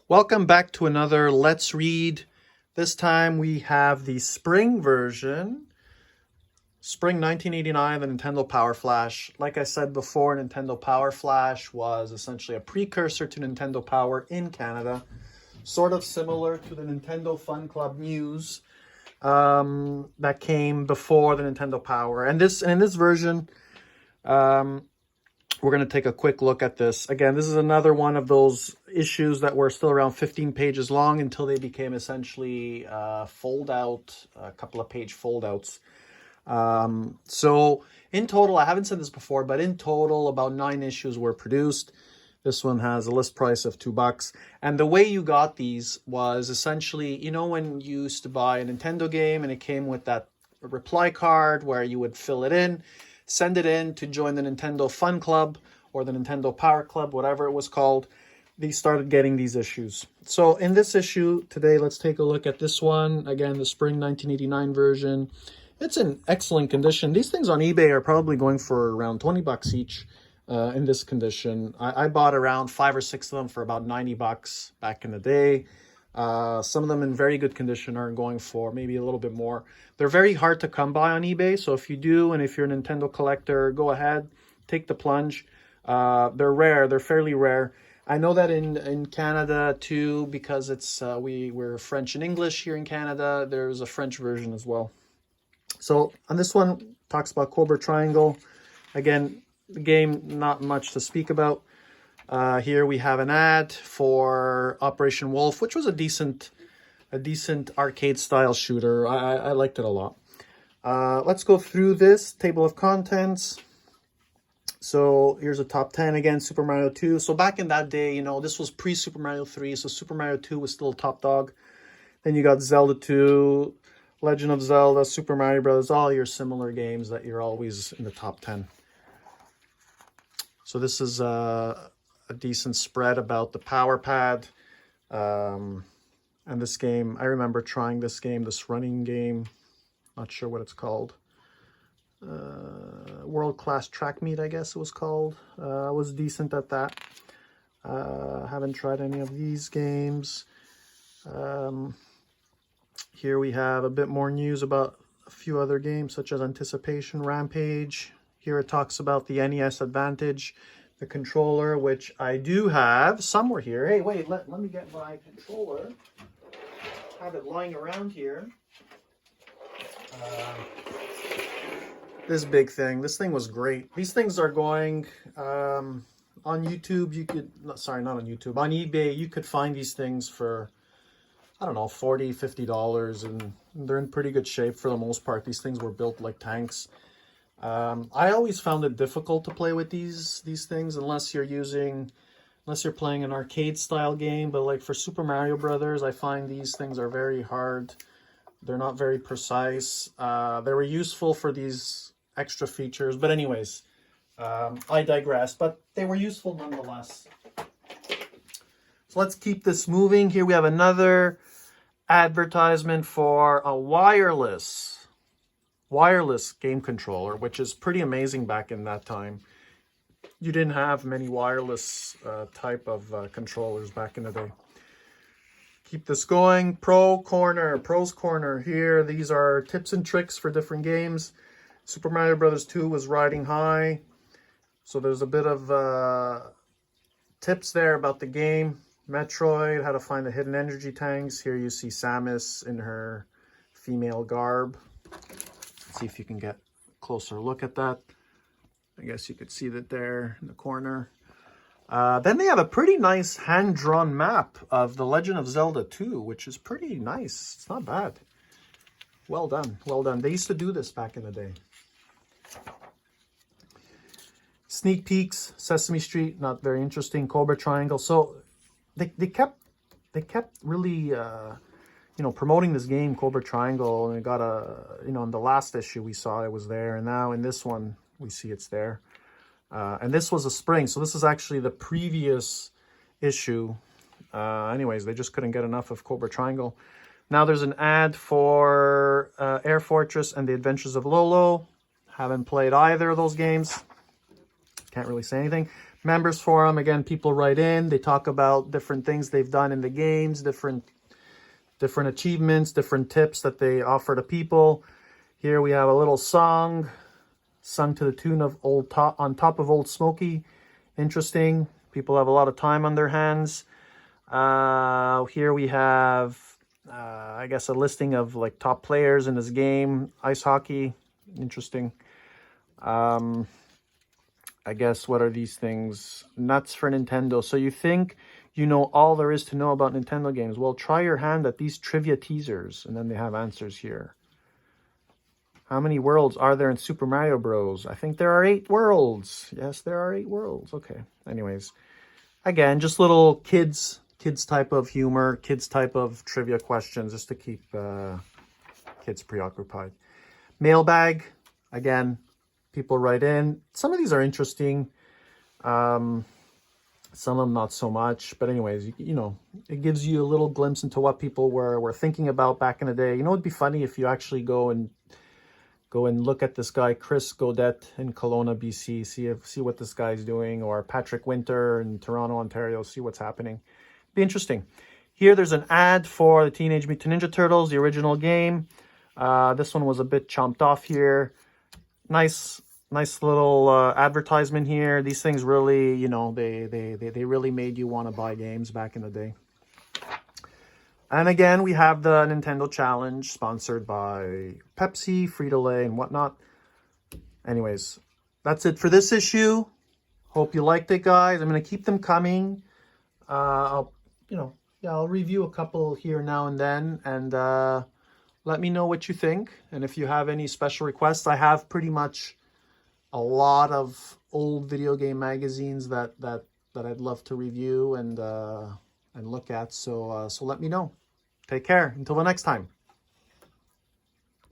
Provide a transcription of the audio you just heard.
Welcome back to another Let's Read. This time we have the spring version. Spring 1989, the Nintendo Power Flash. Like I said before, Nintendo Power Flash was essentially a precursor to Nintendo Power in Canada. Sort of similar to the Nintendo Fun Club News that came before the Nintendo Power. And in this version, we're going to take a quick look at this. Again, this is another one of those issues that were still around 15 pages long until they became essentially fold-out, a couple of page fold-outs. So in total, I haven't said this before, but in total, about 9 issues were produced. This one has a list price of $2. And the way you got these was essentially, you know, when you used to buy a Nintendo game and it came with that reply card where you would fill it in, send it in to join the Nintendo Fun Club or the Nintendo Power Club, whatever it was called. They started getting these issues. So in this issue today, let's take a look at this one. Again, the spring 1989 version. It's in excellent condition. These things on eBay are probably going for around $20 each in this condition. I bought around 5 or 6 of them for about $90 back in the day. Some of them in very good condition are going for maybe a little bit more. They're very hard to come by on eBay. So if you do, and if you're a Nintendo collector, go ahead, take the plunge. They're rare. They're fairly rare. I know that in Canada too, because it's we're French and English here in Canada. There's a French version as well. So on this one, talks about Cobra Triangle. Again, the game, not much to speak about. Here we have an ad for Operation Wolf, which was a decent arcade style shooter. I liked it a lot. Let's go through this table of contents. So here's a top 10 again, Super Mario 2. So back in that day, you know, this was pre-Super Mario 3, so Super Mario 2 was still top dog. Then you got Zelda 2, Legend of Zelda, Super Mario Brothers, all your similar games that you're always in the top 10. So this is a decent spread about the Power Pad. And this game, I remember trying this game, this running game. Not sure what it's called. World Class Track Meet, I guess it was called. I was decent at that. Haven't tried any of these games. Here we have a bit more news about a few other games, such as Anticipation, Rampage. Here it talks about the NES Advantage, the controller, which I do have somewhere here. Hey, wait, let me get my controller. Have it lying around here. This big thing. This thing was great. These things are going on YouTube. You could, sorry, not on YouTube. On eBay, you could find these things for, I don't know, $40, $50, and they're in pretty good shape for the most part. These things were built like tanks. I always found it difficult to play with these things unless you're playing an arcade style game. But like for Super Mario Brothers, I find these things are very hard. They're not very precise. They were useful for these extra features, but anyways, I digress. But they were useful nonetheless. So let's keep this moving. Here we have another advertisement for a wireless game controller, which is pretty amazing back in that time. You didn't have many wireless type of controllers back in the day. Keep this going. Pros Corner here. These are tips and tricks for different games. Super Mario Brothers 2 was riding high, so there's a bit of tips there about the game. Metroid, how to find the hidden energy tanks. Here you see Samus in her female garb. Let's see if you can get a closer look at that. I guess you could see that there in the corner. Then they have a pretty nice hand-drawn map of The Legend of Zelda 2, which is pretty nice. It's not bad. Well done, well done. They used to do this back in the day. Sneak peeks, Sesame Street, not very interesting. Cobra Triangle. So they kept really promoting this game, Cobra Triangle, and it got in the last issue we saw it was there, and now in this one we see it's there. And this was a spring, so this is actually the previous issue. Anyways, they just couldn't get enough of Cobra Triangle. Now there's an ad for Air Fortress and the Adventures of Lolo. Haven't played either of those games. Can't really say anything. members forum. Again, people write in. They talk about different things they've done in the games, different achievements, different tips that they offer to people. Here we have a little song sung to the tune of On Top of Old Smoky. Interesting. People have a lot of time on their hands. Here we have, I guess, a listing of like top players in this game. Ice hockey. Interesting. I guess, what are these things? Nuts for Nintendo. So you think you know all there is to know about Nintendo games. Well, try your hand at these trivia teasers. And then they have answers here. How many worlds are there in Super Mario Bros? I think there are 8 worlds. Yes, there are 8 worlds. Okay. Anyways, again, just little kids type of humor, kids type of trivia questions, just to keep kids preoccupied. Mailbag. Again, people write in. Some of these are interesting. Some of them not so much. But anyways, you know, it gives you a little glimpse into what people were thinking about back in the day. You know, it'd be funny if you actually go and look at this guy, Chris Godet in Kelowna, BC. See what this guy's doing. Or Patrick Winter in Toronto, Ontario. See what's happening. Be interesting. Here, there's an ad for the Teenage Mutant Ninja Turtles, the original game. This one was a bit chomped off here. Nice little advertisement here. These things really, you know, they really made you want to buy games back in the day. And again, we have the Nintendo Challenge sponsored by Pepsi, Frito-Lay, and whatnot. Anyways, that's it for this issue. Hope you liked it, guys. I'm going to keep them coming. I'll review a couple here now and then, and let me know what you think. And if you have any special requests, I have pretty much a lot of old video game magazines that I'd love to review and look at. So let me know. Take care. Until the next time.